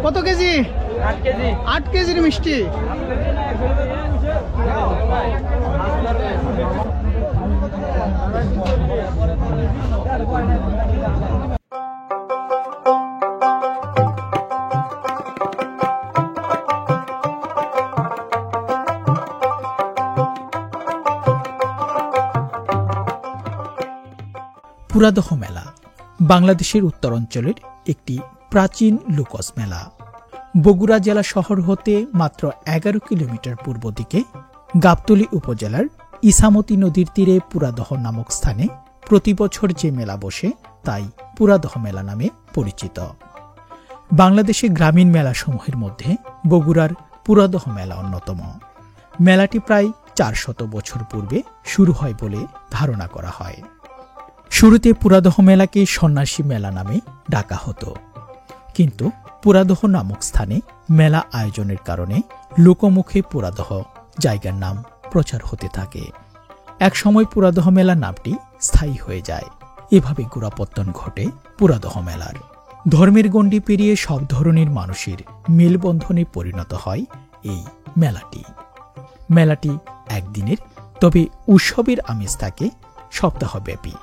কত KG? 8 KG. 8 কেজির মিষ্টি। পুরাদহ মেলা বাংলাদেশের উত্তরাঞ্চলের একটি প্রাচীন লোকজ মেলা। বগুড়া জেলা শহর হতে মাত্র 11 কিলোমিটার পূর্ব দিকে গাবতলী উপজেলার ইছামতি নদীর তীরে পুরাদহ নামক স্থানে প্রতি বছর যে মেলা বসে তাই পুরাদহ মেলা নামে পরিচিত। বাংলাদেশের গ্রামীণ মেলাসমূহের মধ্যে বগুড়ার পুরাদহ মেলা অন্যতম। মেলাটি প্রায় 400 বছর পূর্বে শুরু হয় বলে ধারণা করা হয়। শুরুতে পুরাদহ মেলাকে সন্ন্যাসী মেলা নামে ডাকা হতো, কিন্তু পুরাদহ নামক স্থানে মেলা আয়োজনের কারণে লোকমুখে পুরাদহ জায়গার নাম প্রচার হতে থাকে। একসময় পুরাদহ মেলা নামটি স্থায়ী হয়ে যায়। এভাবে গোড়াপত্তন ঘটে পুরাদহ মেলার। ধর্মের গণ্ডি পেরিয়ে সব ধরনের মানুষের মেলবন্ধনে পরিণত হয় এই মেলাটি। মেলাটি একদিনের, তবে উৎসবের আমেজ থাকে সপ্তাহব্যাপী।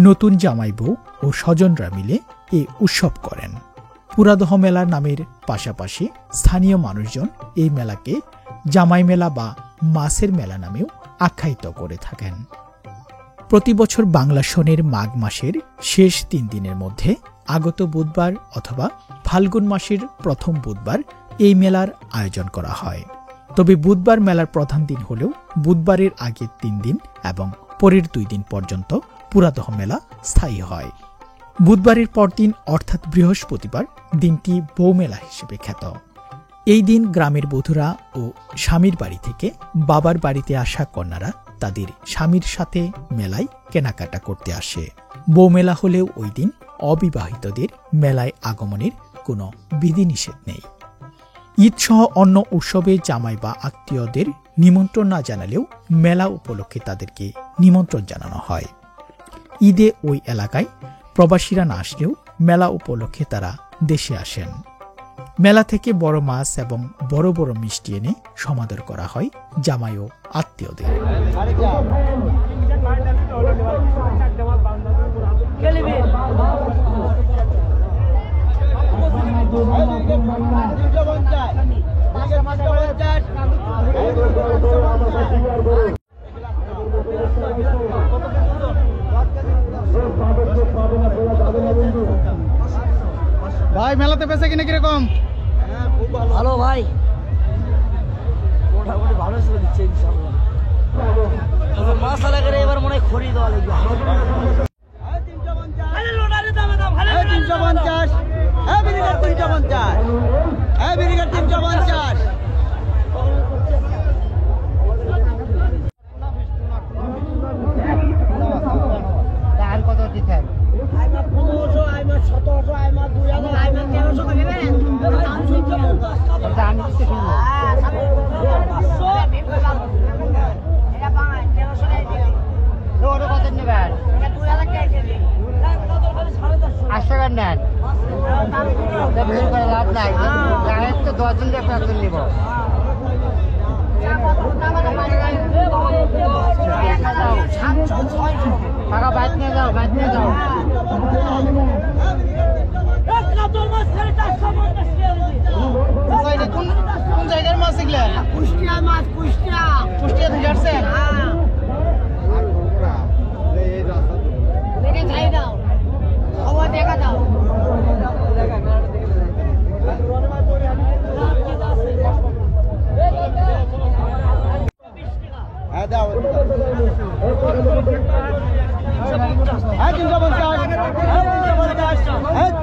নতুন জামাই বউ ও স্বজনরা মিলে এ উৎসব করেন। পুরাদহ মেলা নামের পাশাপাশি স্থানীয় মানুষজন এই মেলাকে জামাই মেলা বা মাছের মেলা নামেও আখ্যায়িত করে থাকেন। প্রতি বছর বাংলা সনের মাঘ মাসের শেষ 3 দিনের মধ্যে আগত বুধবার অথবা ফাল্গুন মাসের প্রথম বুধবার এই মেলার আয়োজন করা হয়। তবে বুধবার মেলার প্রধান দিন হলেও বুধবারের আগের 3 দিন এবং পরের 2 দিন পর্যন্ত পুরাদহ মেলা স্থায়ী হয়। বুধবারের পরদিন অর্থাৎ বৃহস্পতিবার দিনটি বৌমেলা হিসেবে খ্যাত। এই দিন গ্রামের বধূরা ও স্বামীর বাড়ি থেকে বাবার বাড়িতে আসা কন্যারা তাদের স্বামীর সাথে মেলায় কেনাকাটা করতে আসে। বৌমেলা হলেও ওই দিন অবিবাহিতদের মেলায় আগমনের কোনো বিধিনিষেধ নেই। ঈদ সহ অন্য উৎসবে জামাই বা আত্মীয়দের নিমন্ত্রণ না জানালেও মেলা উপলক্ষে তাদেরকে নিমন্ত্রণ জানানো হয়। ঈদে ওই এলাকায় প্রবাসীরা না আসলেও মেলা উপলক্ষে তারা দেশে আসেন। মেলা থেকে বড় মাছ এবং বড় বড় মিষ্টি এনে সমাদর করা হয় জামাই ও আত্মীয়দের। ভাই মেলাতে বেচা কিনা কিরকম? ভালো ভাই, মোটামুটি ভালো চলছে ইনশাআল্লাহ। মাছ আলাদা এবার মনে হয় খড়ি দেওয়া লাগবে। 350, 350, 350। কত দিচ্ছেন? 1500, 1700, 2000, 1300 করে নেবেন। দাম দিতে শুনবো। এটা বাঙালি 1300 টাকা দিবি। ওটা কত নেবেন? এটা 2000 টাকা দিবি। 800 টাকা নেন। তা বের করে লাভ নাই। গায়ের তো 10 জন দিয়ে 5 জন নিব। টাকা বাইক নিয়ে যাও, বাইক নিয়ে যাও। কোন জায়গার মাছ এগুলা? কুষ্টিয়া মাছ, কুষ্টিয়া। কুষ্টিয়া থেকে আসছেন? দেখা দাও। হ্যাঁ দাও। 350, 350, 350।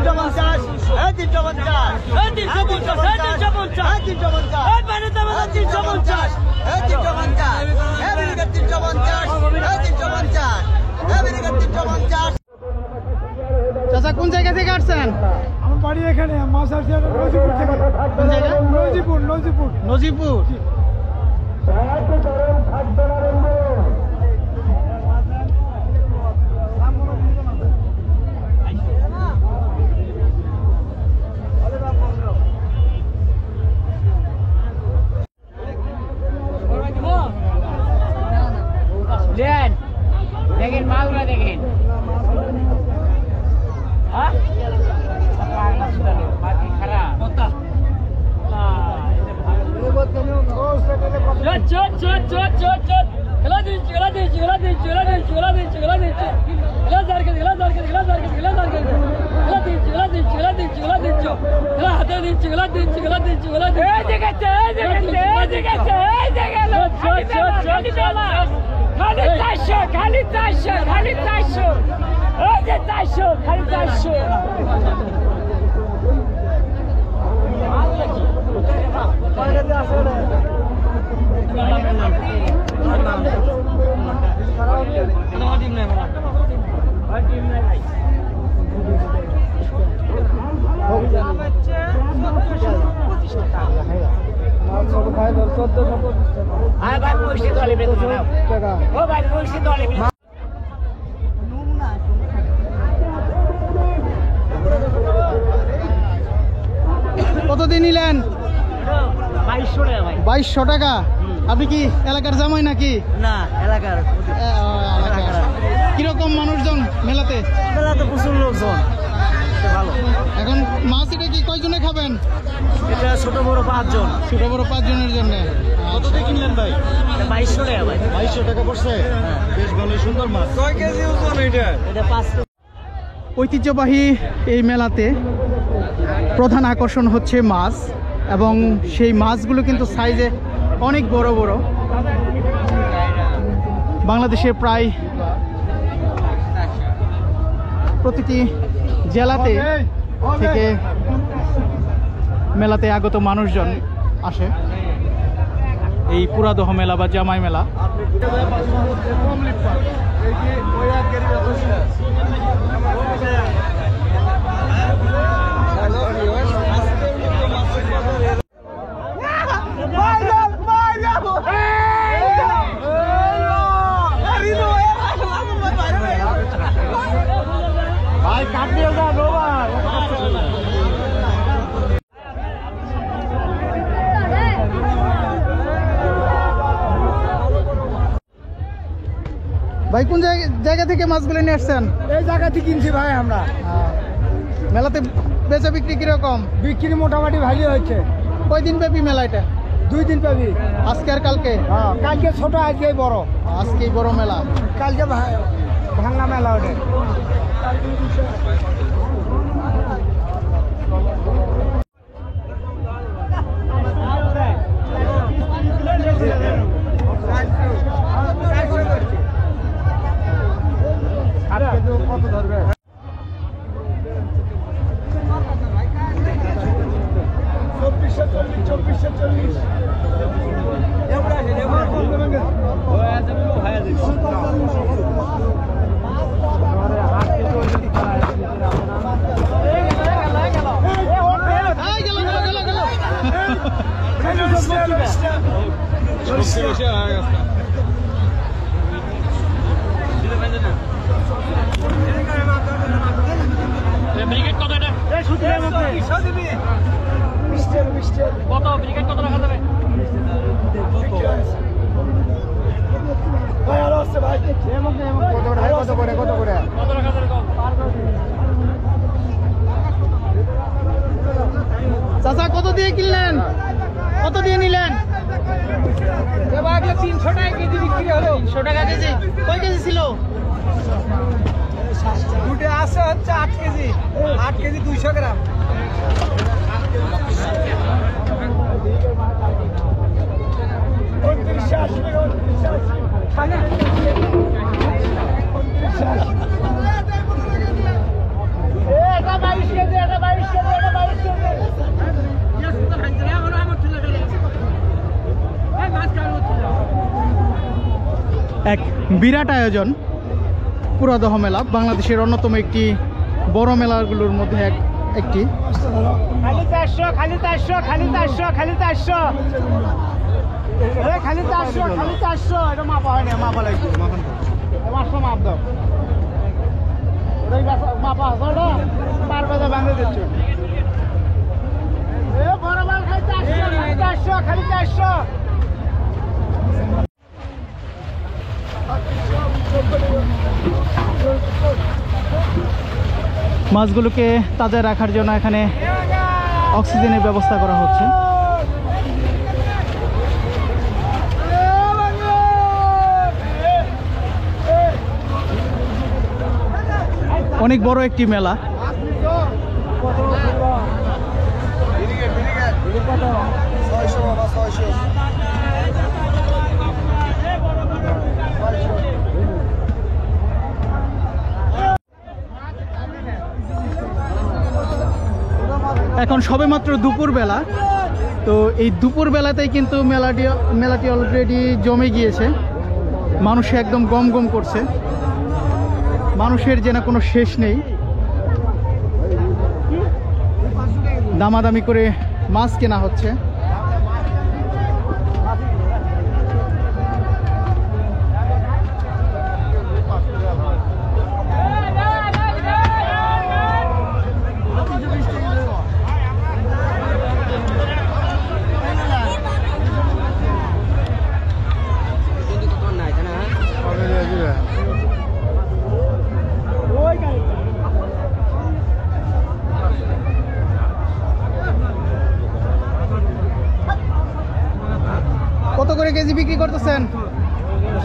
350 এই 350 এই 350 এই 350 এই 350 এই বাইরে দাম 350 এই 350 এই ভিনেগার 350 এই 350 এই ভিনেগার 350। চাচা কোন জায়গা থেকে আসছেন? আমার বাড়ি এখানে মাছ আসছে নজিপুর থেকে। কোন জায়গা? নজিপুর নজিপুর নজিপুর। দেন দেখেন মালগুলা দেখেন হ্যাঁ খারাপ খালি 400 ওই যে 400 খালি 400 ভাই পয়সা দলে ও ভাই পয়সা দলে কত দিয়ে নিলেন? 2200 টাকা ভাই। 2200 টাকা। আপনি কি এলাকার জামাই নাকি? না এলাকার কিরকম মানুষজন মেলাতে? মেলা তো প্রচুর লোকজন, ভালো। এখন মাছ এটা কি কয়জনে খাবেন? এটা ছোট বড় 5 জন। ছোট বড় 5 জনের জন্য। কত দিয়ে কিনলেন ভাই? 2200 টাকা ভাই। 2200 টাকা পড়ছে। বেশ ভালো সুন্দর মাছ। কয় কেজি ওজন এটা? এটা 5 ঐতিহ্যবাহী এই মেলাতে প্রধান আকর্ষণ হচ্ছে মাছ, এবং সেই মাছগুলো কিন্তু সাইজে অনেক বড় বড়। বাংলাদেশের প্রায় প্রতিটি জেলাতে থেকে মেলাতে আগত মানুষজন আসে এই পুরাদহ মেলা বা জামাই মেলা। ভাই কাটিয়ে দাও ভাই। ভাই কোন জায়গা থেকে মাছগুলো নিয়ে আসছেন? এই জায়গাতে কিনছি ভাই আমরা। মেলাতে বেচা বিক্রি কিরকম? বিক্রি মোটামুটি ভালোই হচ্ছে। কয়দিন ব্যাপী মেলা এটা? 2 দিন পাবি। আজকে আর কালকে? হ্যাঁ, কালকে ছোট আজকে বড়। আজকেই বড় মেলা। কালকে ভাঙা মেলা ওঠে। কত ধরবে? 2440। ব্রিগেড কত এটা? কত ব্রিগেড কত রাখা যাবে? কত করে কত রাখা যাবে? চাচা কত দিয়ে কিনলেন? কত দিয়ে নিলেন? 300 টাকা কেজি বিক্রি হলো। 300 টাকা কেজি। কয় কেজি ছিল? দুটো আছে হচ্ছে 8 কেজি। 8 কেজি 200 গ্রাম। এটা 22 কেজি। বিরাট আয়োজন পুরাদহ মেলা, বাংলাদেশের অন্যতম একটি বড় মেলাগুলোর মধ্যে একটি। খালি 400 খালি 400 খালি 400 খালি 400 খালি 400 খালি 400 এটা মাপা হয় না, মাপা লাগবে। মাপা মাপ দাও, ওই মাপা আছে পারবে তো বাঁধে দিচ্ছ। এ বড় মাল খালি 400 খালি 400 মাছগুলোকে তাজা রাখার জন্য এখানে অক্সিজেনের ব্যবস্থা করা হচ্ছে। অনেক বড় একটি মেলা। এখন সবেমাত্র দুপুরবেলা, তো এই দুপুর বেলাতেই কিন্তু মেলাটি অলরেডি জমে গিয়েছে। মানুষে একদম গম গম করছে, মানুষের যেন কোনো শেষ নেই। দামাদামি করে মাছ কেনা হচ্ছে। কত করে কেজি বিক্রি করতেছেন?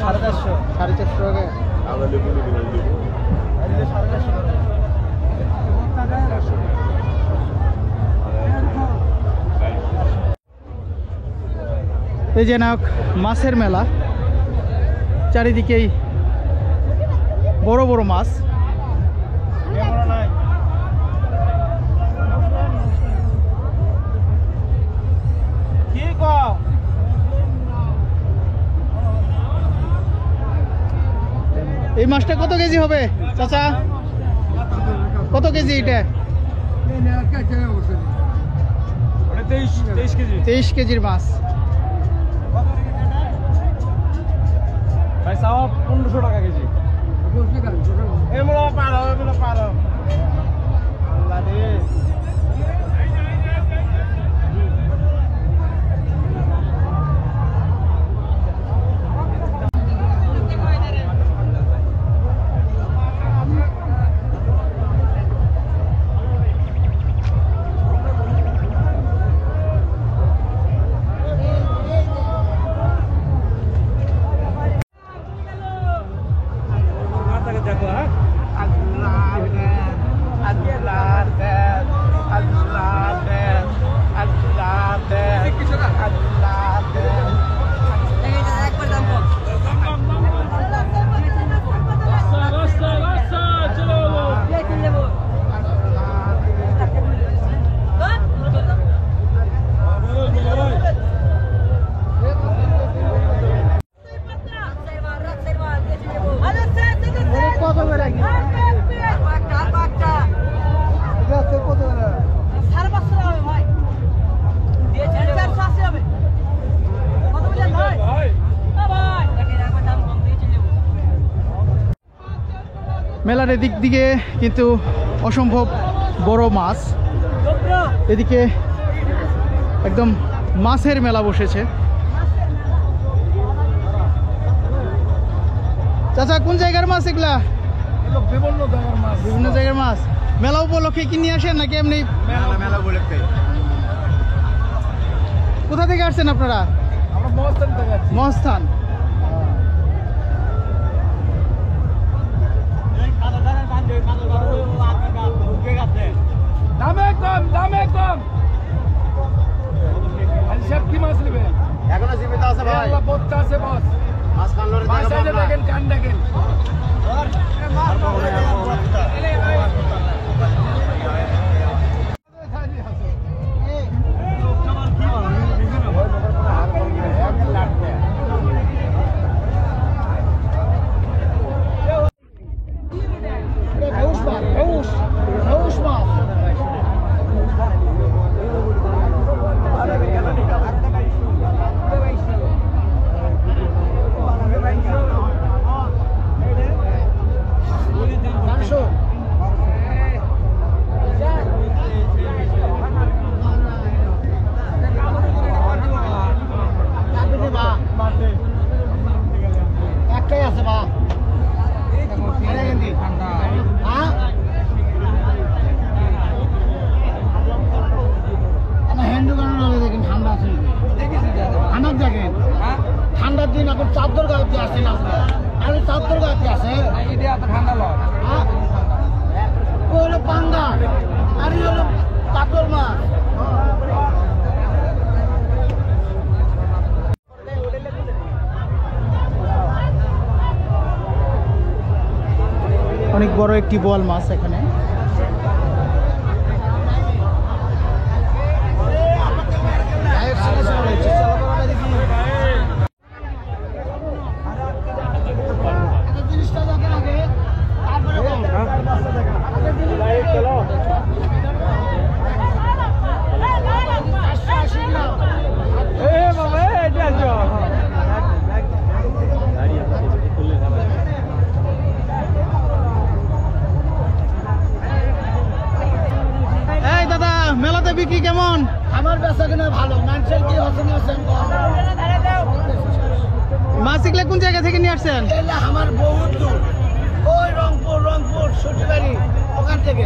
450 450 টাকা। এই যে নাক মাছের মেলা, চারিদিকেই বড় বড় মাছ। এই মাছটা কত কেজি হবে চাচা? কত কেজি এটা? 23 কেজির মাছ। ভাই চাওয়া 1500 টাকা কেজি। এমন পারো আল্লাহ রে। মেলার এদিক দিকে কিন্তু অসম্ভব বড় মাছ, এদিকে একদম মাছের মেলা বসেছে। চাচা কোন জায়গার মাছ এগুলা? বিভিন্ন জায়গার মাছ। মেলা উপলক্ষে কি নিয়ে আসেন নাকি এমনি? মেলা উপলক্ষে। কোথা থেকে আসছেন আপনারা? আমরা মহস্থান থেকে আসছি। মহস্থান। দামে কম। সব কি মাছ নেবে? এখনো জীবিত আছে ভাই, বত্তা আছে বস। মাছ খানলোর মাছ আছে দেখেন, কান দেখেন। রৌস মাছ একটাই আছে বা হিন্দু গান দেখেন ঠান্ডা আছে ঠান্ডার দেখেন ঠান্ডার দিন এখন চাদর গাড়িতে আসে না আর চাদর গাড়িতে আসে ঠান্ডা লয় ও হলো পাঙ্গা আর এই হলো কাতল মাছ অনেক বড় একটি বোয়াল মাছ এখানে। মেলাতে বিক্রি কেমন? আমার বেচা কিনা ভালো মানুষের কি হচ্ছে না মাছ এগুলো কোন জায়গা থেকে নিয়ে আসছেন? আমার বহুত দূর ওই রংপুর সচিবাড়ি ওখান থেকে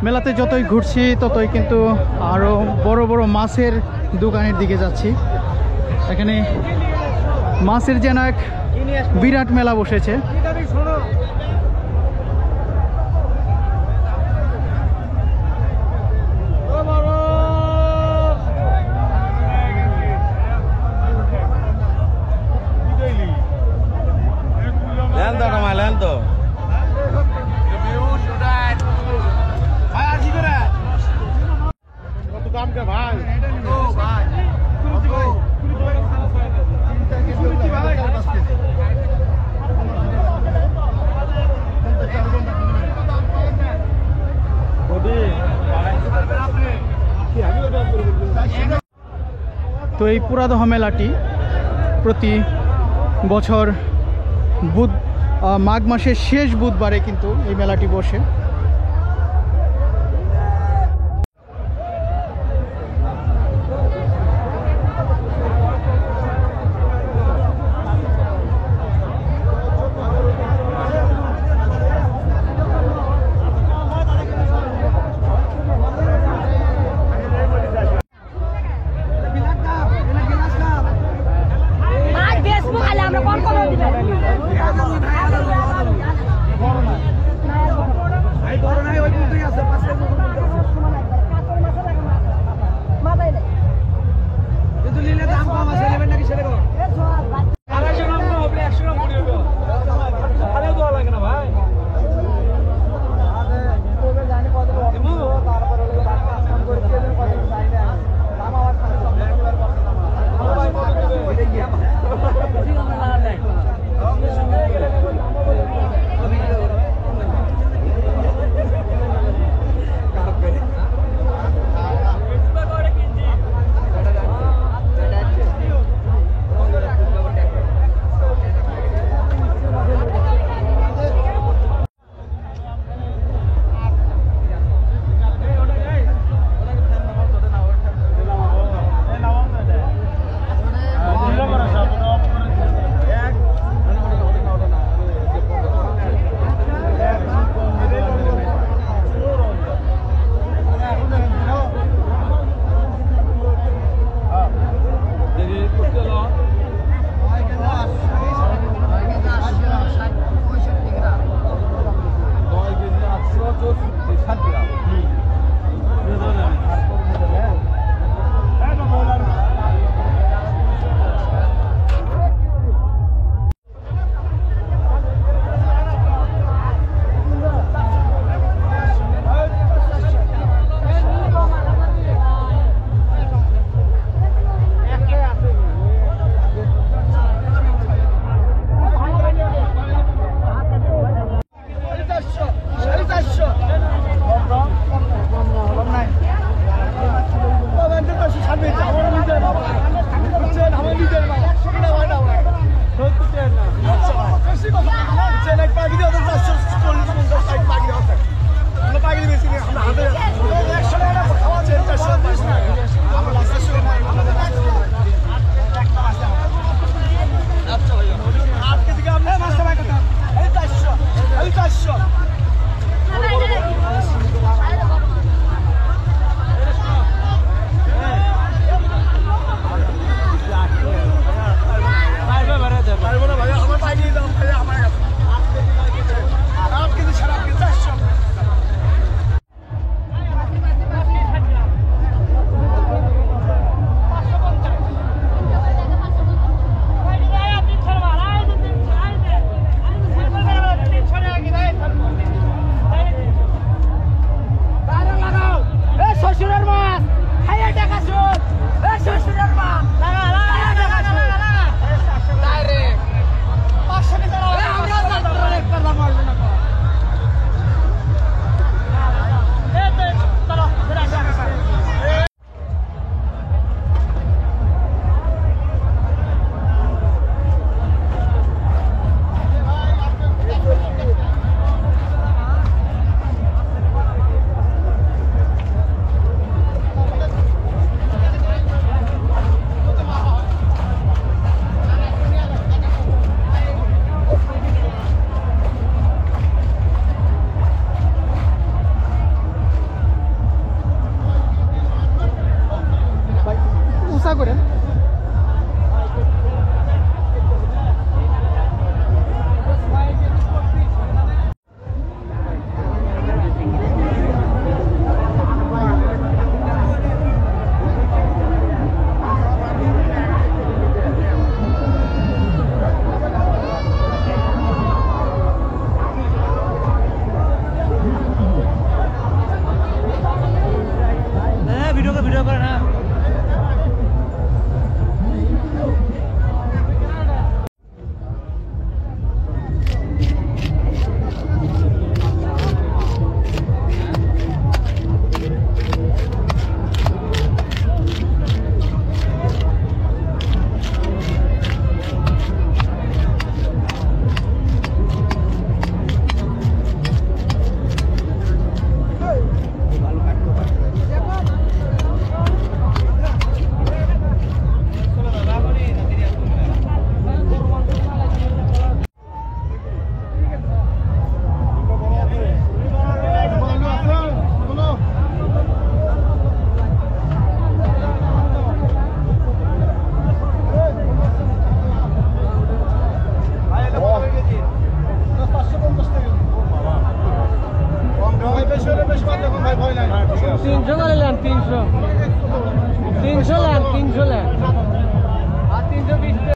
মেলাতে যতই ঘুরছি ততই কিন্তু আরো বড় বড় মাছের দোকানের দিকে যাচ্ছি। এখানে মাছের যেন এক বিরাট মেলা বসেছে। তো এই পুরাদহ মেলাটি প্রতি বছর মাঘ মাসের শেষ বুধবারে কিন্তু এই মেলাটি বসে। 300 লাখ 300 লাখ আর 320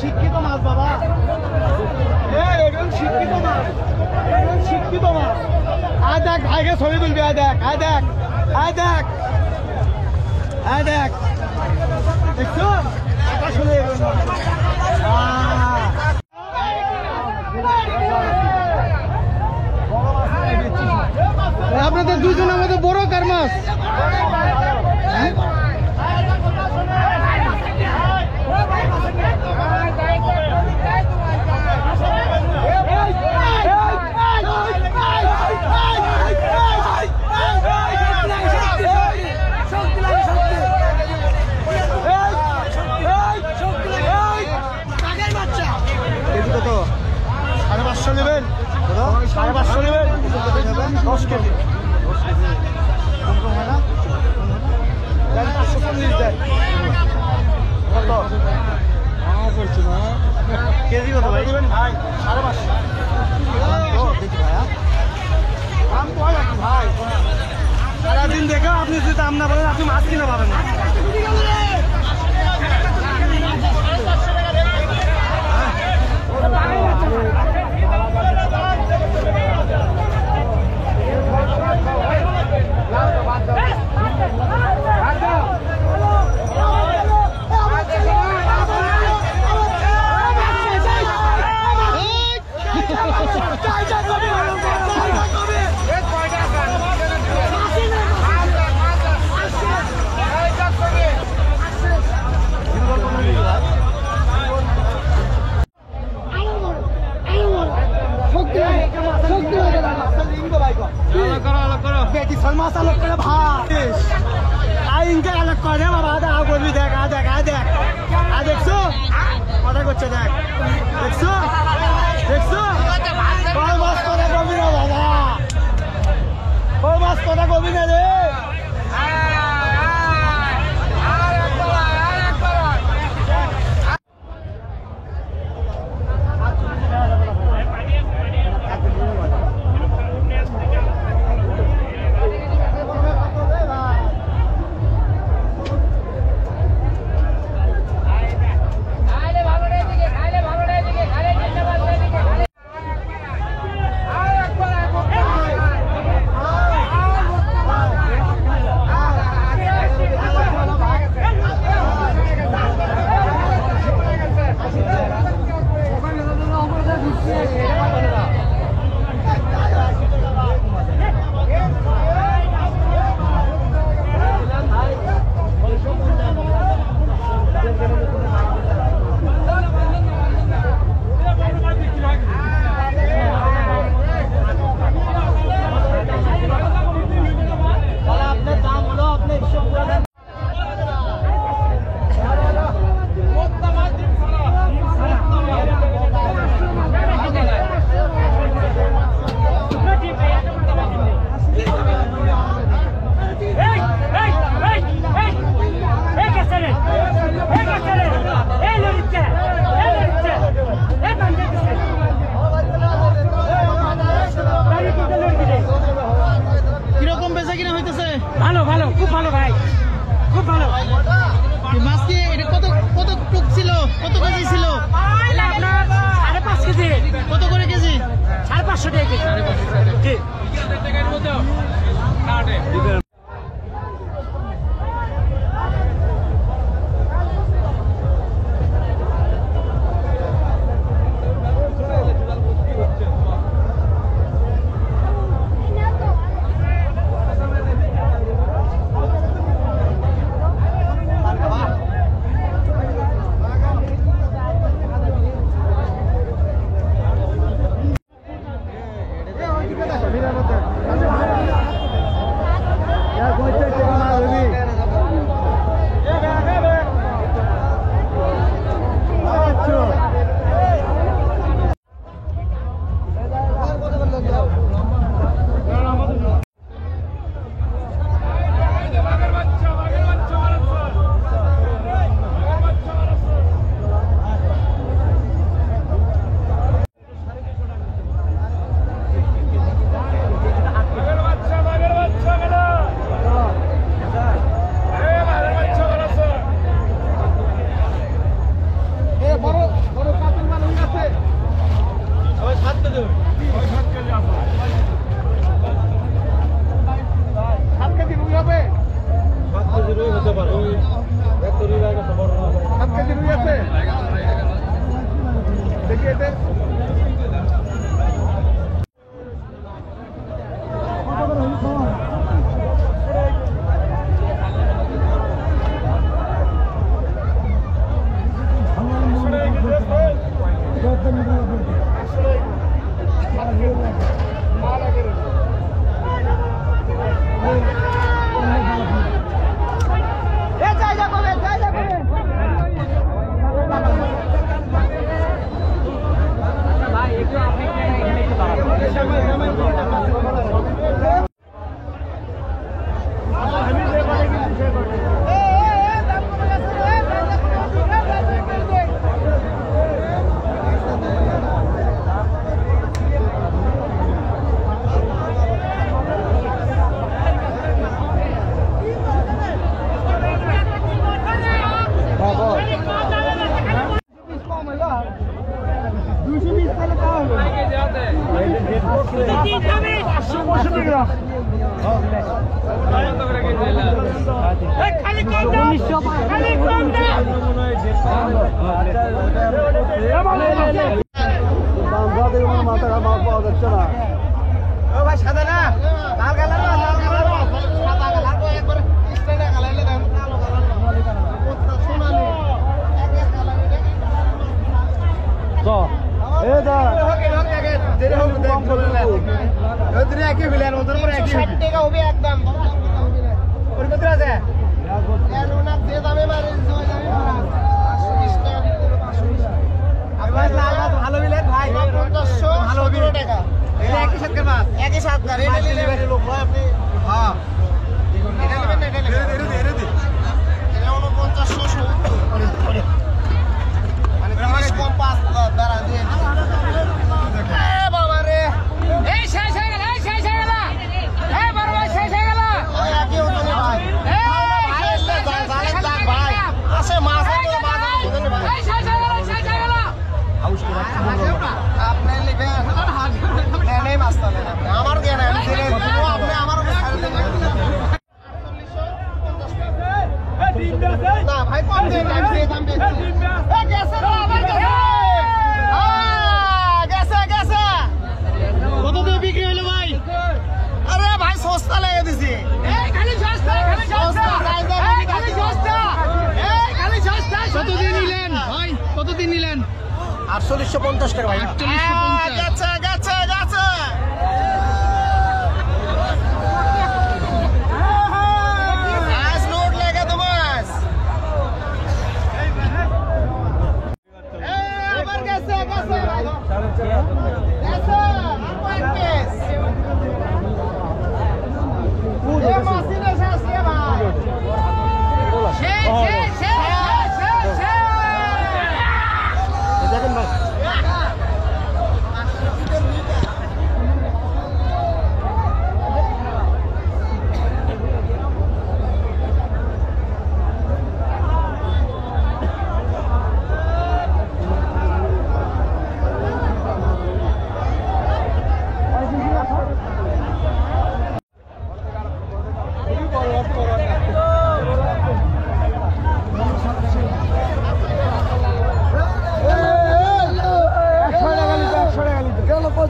শিক্ষিত মাছ বাবা, একদম শিক্ষিত মাছ, একদম শিক্ষিত মাছ। আয় দেখ ভাইকে ছবি তুলবি, আয় দেখ, আয় দেখ, আয় দেখ, আয় দেখ, দেখছো আসলে আপনাদের দুজনের মধ্যে বড় কার মাছ? সাড়ে 500 নেবেন, 550 নেবেন, 10 কেজি 540 দেন। কত কেজি কত ভাই দেবেন ভাই? 550 দেখি ভাইয়া দাম তো হয় ভাই। সারাদিন দেখো আপনি যদি দাম না বলেন আপনি মাছ কিনে পাবেন না। কথা করছে দেখ, দেখছো দেখছো মাছ কথা কবি না বাবা, মাছ কথা কবি না রে। কত করে কেজি? 550 টাকা কেজি।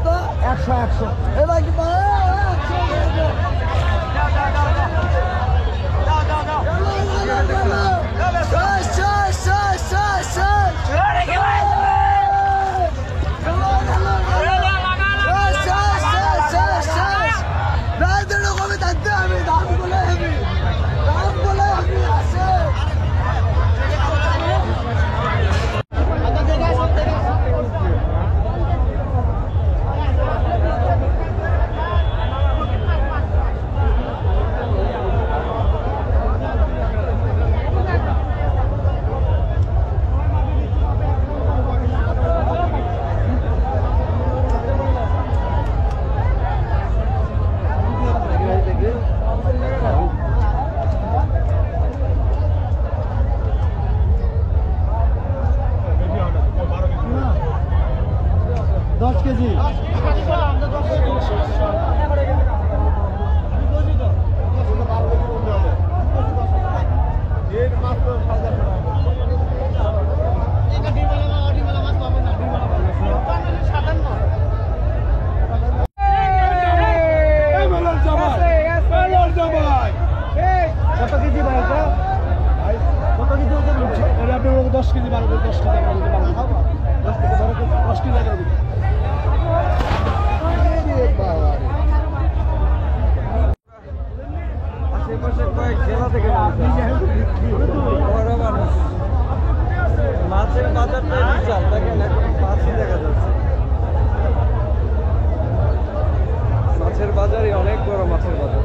কত 100 এবার কি মাছের বাজারটা বিশাল, দেখেন এখন মাছই দেখা যাচ্ছে। মাছের বাজারই অনেক বড় মাছের বাজার।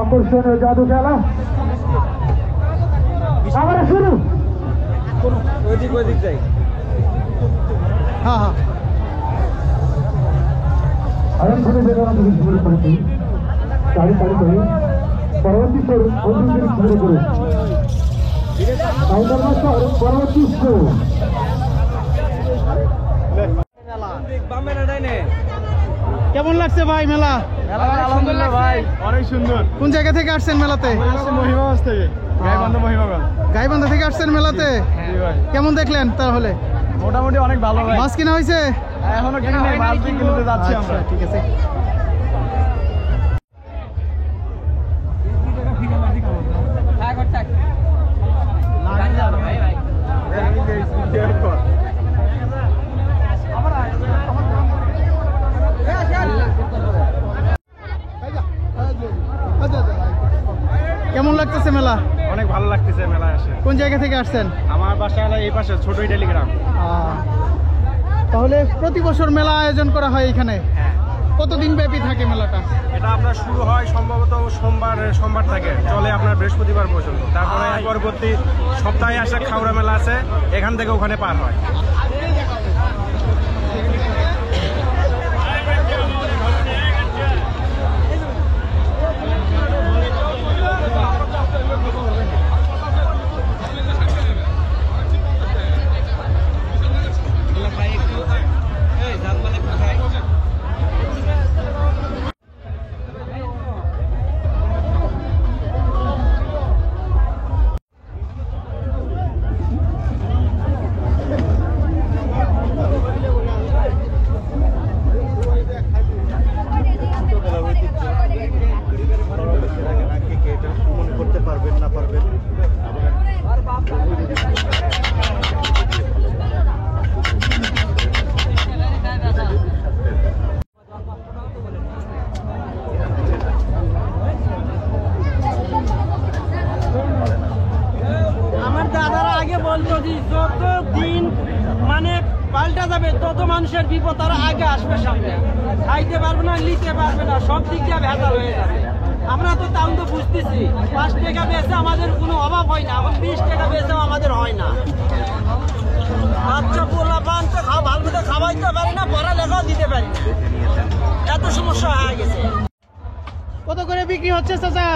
আকর্ষণীয় জাদু খেলা আমরা শুরু। ওইদিক যাই। হ্যাঁ আরম্ভে বেরোনো থেকে শুরু করেছি, তাড়ি করে পরবর্তী শুরু করে পরবর্তী কেমন লাগছে ভাই মেলা? আলহামদুলিল্লাহ ভাই, অনেক সুন্দর। কোন জায়গা থেকে আসছেন মেলাতে? মহিমাগঞ্জ থেকে। গাইবান্ধা থেকে আসছেন মেলাতে? কেমন দেখলেন তাহলে? মোটামুটি অনেক ভালো। মাছ কিনা হয়েছে? এখনো কিনে নেই, মাছ কিনতে যাচ্ছি আমরা। ঠিক আছে। কেমন লাগতেছে মেলা? অনেক ভালো লাগতেছে মেলায় আসে। কোন জায়গা থেকে আসছেন? আমার বাসা এই পাশে, ছোট ইটালি গ্রাম। তাহলে প্রতি বছর মেলা আয়োজন করা হয় এখানে? কতদিন ব্যাপী থাকে মেলাটা? এটা আপনার শুরু হয় সম্ভবত সোমবার থেকে, চলে আপনার বৃহস্পতিবার পর্যন্ত। তারপরে পরবর্তী সপ্তাহে আসা খাওড়া মেলা আছে, এখান থেকে ওখানে পার হয়। টেকনোলজি যত দিন মানে পাল্টা যাবে তত মানুষের বিপদ তারা আগে আসবে সামনে, খাইতে পারবে না, নিতে পারবে না, সব দিক দিয়ে ভেজাল হয়ে যাবে। আমরা তো তাও তো বুঝতেছি 5 টাকা বেচে আমাদের কোনো অভাব হয় না, এখন 20 টাকা বেচেও আমাদের হয় না। বাচ্চা পোলা পান তো ভালো মতো খাওয়াইতে পারি না, পড়ালেখাও দিতে পারি না, এত সমস্যা হয়ে গেছে। কত করে বিক্রি হচ্ছে চাচা?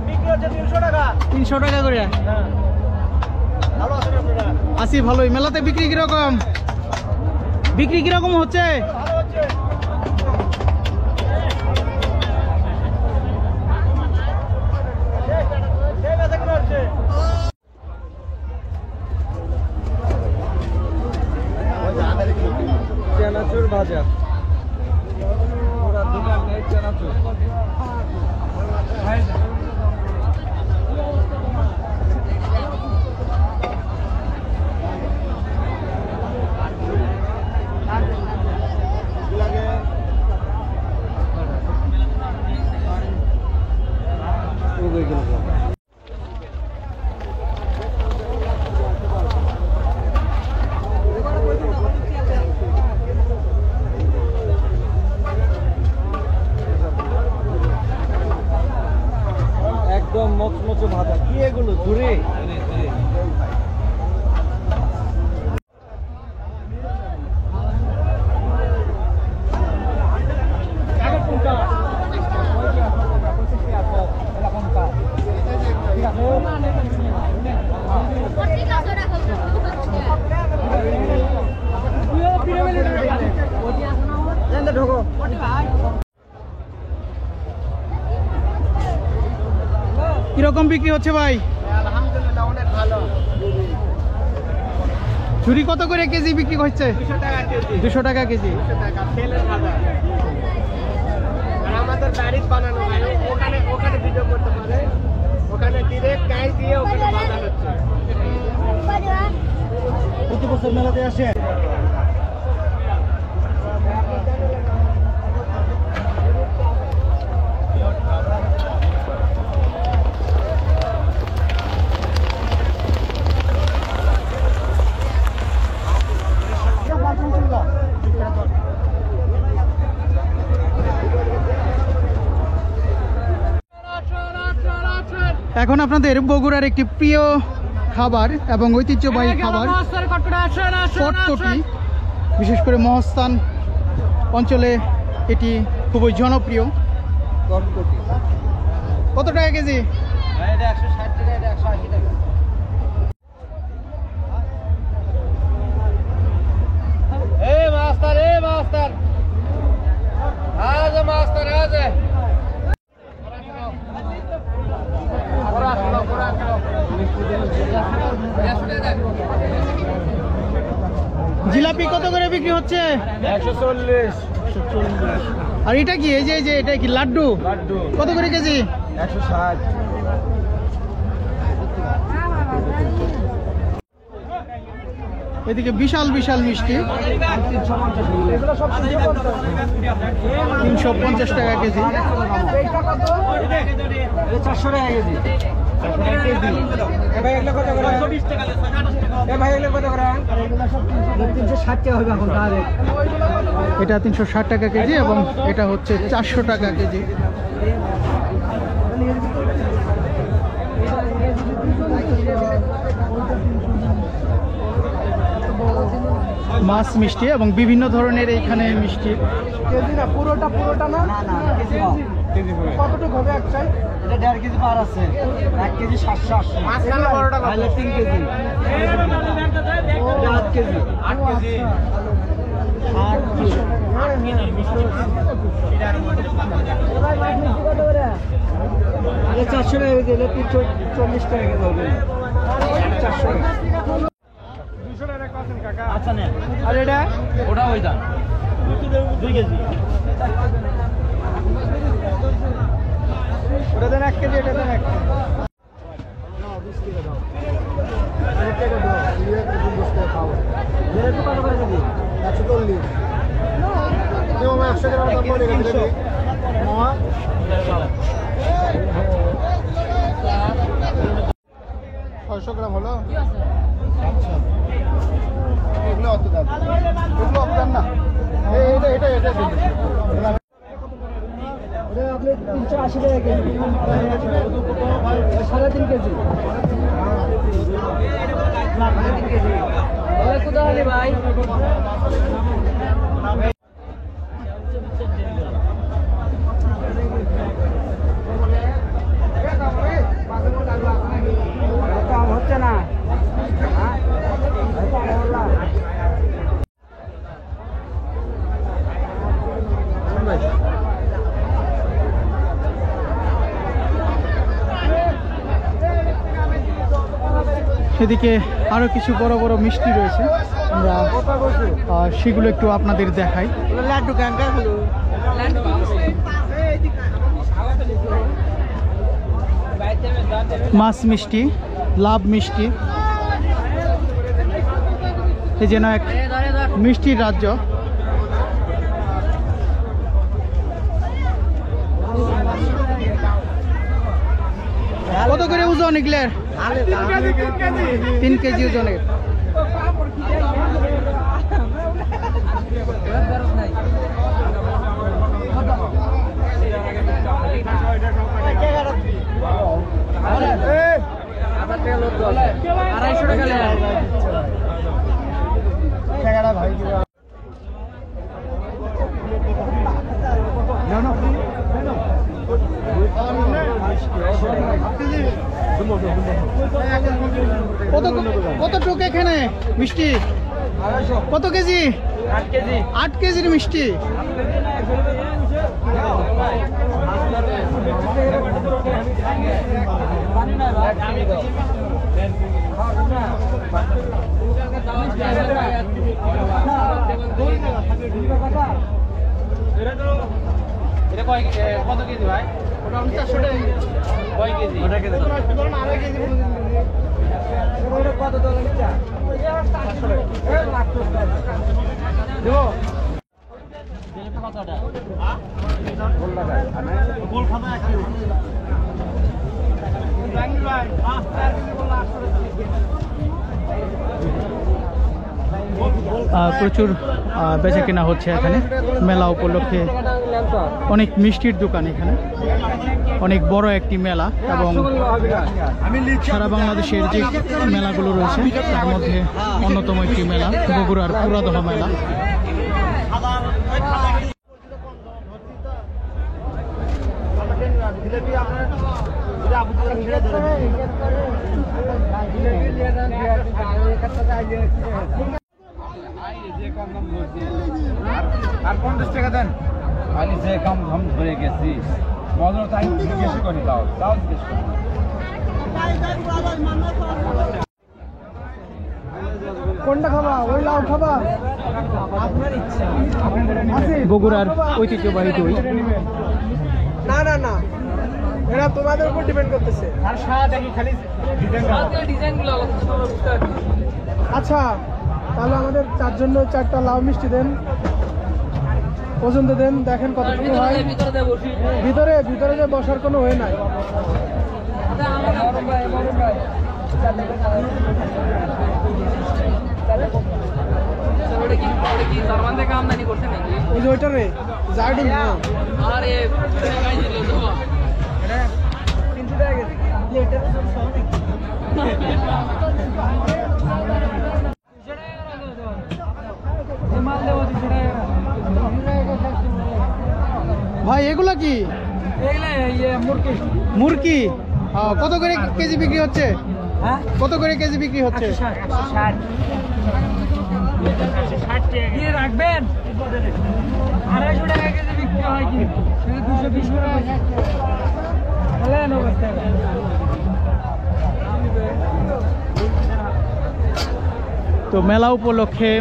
বিক্রি হচ্ছে 300 টাকা। 300 টাকা করে। ভালো আছেন আপনারা? আছি ভালোই। মেলাতে বিক্রি কিরকম? বিক্রি কিরকম হচ্ছে? ভালো হচ্ছে। চানাচুর ভাজা, ওরা দোকান নেই চানাচুর। একদম মচমচে ভাজা। কি এগুলো ঝুরি? ঢোকো। কিরকম বিক্রি হচ্ছে ভাই? আলহামদুলিল্লাহ অনেক ভালো। ঝুরি কত করে কেজি বিক্রি হচ্ছে? 200 টাকা কেজি। 200 টাকা কেজি। 200 টাকা তেলের ভাজা। আর আমাদের বাড়ির বানানো ভাই, ওখানে ভিডিও করতে পারে, ওখানে ডিরেক্ট গাই দিয়ে ওখানে বাজার হচ্ছে। প্রতি বছর মেলাতে আসে। এখন আপনাদের বগুড়ার একটি প্রিয় খাবার এবং ঐতিহ্যবাহী খাবার কটকটি, বিশেষ করে মহস্থান অঞ্চলে এটি খুবই জনপ্রিয়। কত টাকা কেজি? 160 টাকা, 180 টাকা। মাস্টার জিলাপি কত করে বিক্রি হচ্ছে? 140। আর এটা কি? এই যে এটা কি লাড্ডু? লাড্ডু কত করে কেজি? 160। এদিকে বিশাল বিশাল মিষ্টি, 350 টাকা কেজি। 400 টাকা কেজি। ভাই এগুলো কত করে? 360 টাকা হবে এখন তাহলে। এটা 360 টাকা কেজি এবং এটা হচ্ছে 400 টাকা কেজি। মাছ মিষ্টি এবং বিভিন্ন ধরনের এইখানে মিষ্টি। কেজি না, পুরোটা না? না কেজি কতটুকু হবে এক চাই? এটা 1.5 কেজি পার আছে। 1 কেজি 700। মাঝখানে বড়টা কত? 3 কেজি। 8 কেজি। 8 কেজি। 8 কেজি। আরে 400 টাকা কেজি, এটা 340 টাকা কেজি হবে। 400 টাকা। 200 টাকা কত কাকা? আচ্ছা নেন। আর এটা ওটা ওই দাম 2 কেজি। ওটা দেন 1 কেজি, এটা দেন 1 কেজি। কত করে কেজি? 140। কেউ 100 টাকা দাম বলে গেছে। 500 গ্রাম হলো আচ্ছা এগুলো অত দাম এগুলো অত দাম না এটা আপনি 380 টাকা কেজি 3.5 কেজি কোথায় ভাই হচ্ছে না সেদিকে আরো কিছু বড় বড় মিষ্টি রয়েছে, আমরা সেগুলো একটু আপনাদের দেখাই। মাছ মিষ্টি, লাভ মিষ্টি, এই যেন এক মিষ্টির রাজ্য। কত করে ওজন এগুলোর? 3 কেজি ওজনের। কত টুক এখানে মিষ্টি? কত কেজি? 8 কেজির মিষ্টি। কত কেজি ভাই? ওটা 400 টাকা। কয় কেজি? ওটা কেজি। আড়াই কেজি কত দোকান নিচ্ছা? 400 টাকা। দেবো। কতটা? হ্যাঁ? গোল লাগায়। গোল খাতা এখানে। জানি ভাই, 5 কেজি গোল 800 টাকা। প্রচুর বেচা কেনা হচ্ছে এখানে মেলা উপলক্ষে। অনেক মিষ্টির দোকান এখানে, অনেক বড় একটি মেলা, এবং সারা বাংলাদেশের যে মেলাগুলো রয়েছে তার মধ্যে অন্যতম একটি মেলা বগুড়ার পুরাদহ মেলা। আর 50 টাকা দেন। আমি যে কাম ধাম ধরে গেছি মজা তাই জিজ্ঞেস করি, দাও জিজ্ঞেস করি। কোনটা খাবা? ওই লাউ খাবা? আপনার ইচ্ছা। বগুড়ার ঐতিহ্যবাহী দই। না না না, এটা তোমাদের উপর ডিপেন্ড করতেছে। আর স্বাদ দেখি খালি ডিজাইনগুলো আচ্ছা, তাহলে আমাদের 4 জন্য 4টা লাউ মিষ্টি দেন, ওজন দেন, দেখেন কতটুকু হয়। ভিতরে যে বসার কোনো ওয়ে নাই। ওই যে ওইটা রে জার্ডিন। ভাই এগুলা কি? মুরগি। কত করে কেজি বিক্রি হচ্ছে? কত করে কেজি বিক্রি হচ্ছে? 60 রাখবেন। 250 টাকা কেজি বিক্রি হয়, কিন্তু 220 টাকা। তো মেলা উপলক্ষে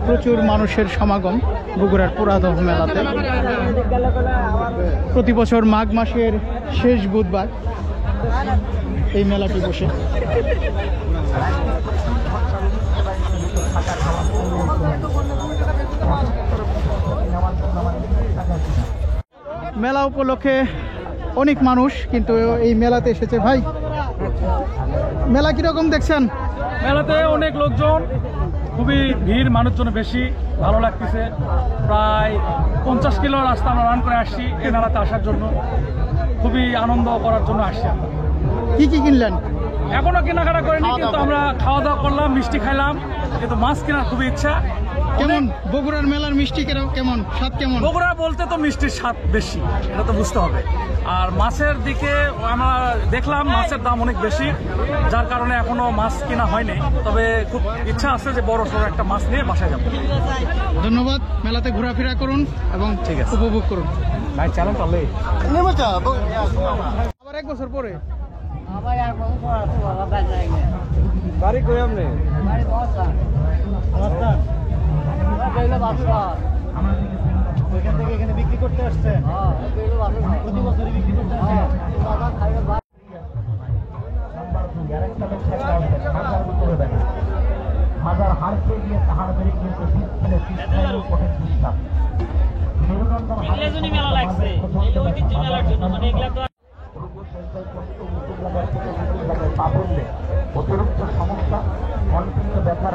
প্রচুর মানুষের সমাগম বগুড়ার পুরাদহ মেলাতে। প্রতি বছর মাঘ মাসের শেষ বুধবার এই মেলাটি বসে। মেলা উপলক্ষে অনেক মানুষ কিন্তু এই মেলাতে এসেছে। ভাই মেলা কিরকম দেখছেন? মেলাতে অনেক লোকজন, খুবই ভিড়, মানুষজন বেশি, ভালো লাগতেছে। প্রায় 50 কিলো রাস্তা আমরা রান করে আসছি এই মেলাতে আসার জন্য, খুবই আনন্দ করার জন্য আসছি আমরা। কি কি কিনলেন? এখনো কেনাকাটা করিনি, কিন্তু আমরা খাওয়া দাওয়া করলাম, মিষ্টি খাইলাম, কিন্তু মাছ কেনার খুবই ইচ্ছা। কেমন বগুড়ার মেলার মিষ্টি কেমন, স্বাদ কেমন? বগুড়া বলতে তো মিষ্টির স্বাদ বেশি, এটা তো বুঝতে হবে। আর মাছের দিকে আমরা দেখলাম মাছের দাম অনেক বেশি, যার কারণে এখনো মাছ কেনা হয়নি। তবে খুব ইচ্ছা আছে যে বড় সড়ো একটা মাছ নিয়ে বাসায় যাবো। ধন্যবাদ। মেলাতে ঘোরাফেরা করুন এবং উপভোগ করুন। ভাই চালান তাহলে আবার 1 বছর পরে আবার আর বড় বাবা বাজারে বাড়ি কই আপনি? বাড়ি বসা কইলো বাসা ওইখান থেকে এখানে বিক্রি করতে আসছেন? হ্যাঁ কইলো বাসা প্রতি বছরই বিক্রি করতে আসেন? বাবা খাইলো হাজার হারকে গিয়ে তাহার বেড়ে গিয়েছে মেলা লাগছে ঐতিহ্য মেলার জন্য, মানে এগুলা তো অতিরিক্ত সমস্যা, কন্টিনিউ ব্যাপার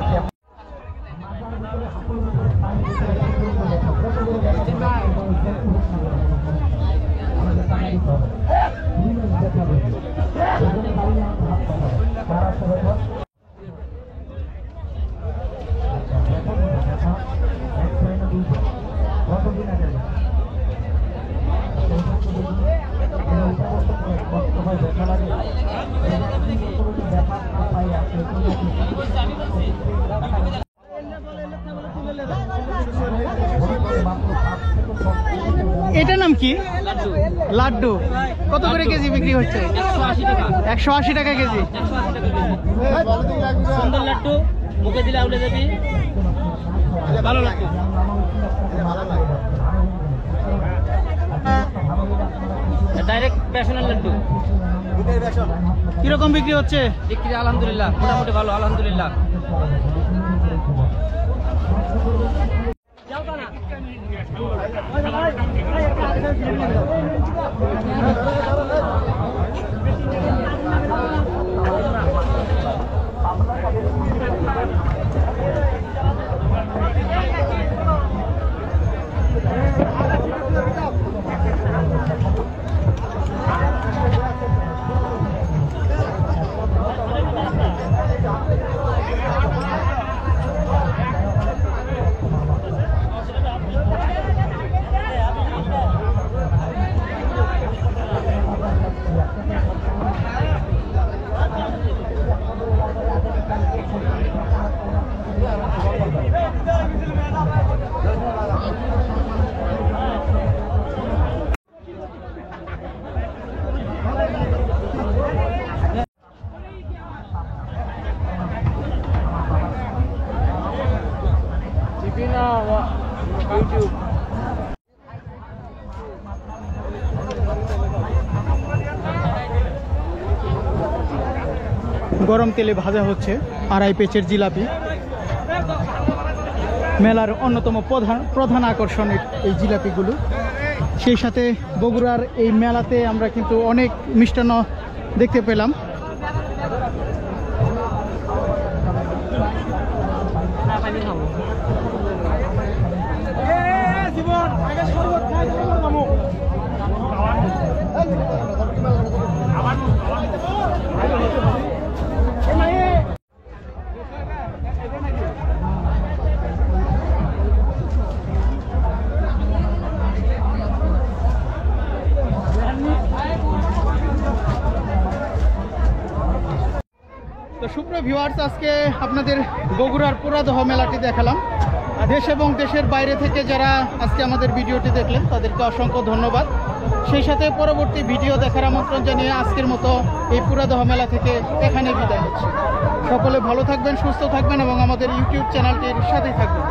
কতদিন আগে এটার নাম কি? লাড্ডু। কত করে কেজি বিক্রি হচ্ছে? 180 টাকা কেজি। সুন্দর লাড্ডু, মুখে দিলে আউলে যাবি, ভালো লাগে। ডাইরেক্ট বেসনের লাড্ডু। কিরকম বিক্রি হচ্ছে? বিক্রি আলহামদুলিল্লাহ মোটামুটি ভালো, আলহামদুলিল্লাহ। গরম তেলে ভাজা হচ্ছে আড়াই পেচের জিলাপি। মেলার অন্যতম প্রধান আকর্ষণের এই জিলাপিগুলো। সেই সাথে বগুড়ার এই মেলাতে আমরা কিন্তু অনেক মিষ্টান্ন দেখতে পেলাম। তো সুপ্রিয় ভিউয়ার্স, আজকে আপনাদের বগুড়ার পুরাদহ মেলাটি দেখালাম। দেশ এবং দেশের বাইরে থেকে যারা আজকে আমাদের ভিডিওটি দেখলেন তাদেরকে অসংখ্য ধন্যবাদ। সেই সাথে পরবর্তী ভিডিও দেখার আমন্ত্রণ জানিয়ে আজকের মতো এই পুরাদহ মেলা থেকে এখানে বিদায় হচ্ছে। সকলে ভালো থাকবেন, সুস্থ থাকবেন এবং আমাদের ইউটিউব চ্যানেলটির সাথেই থাকবেন।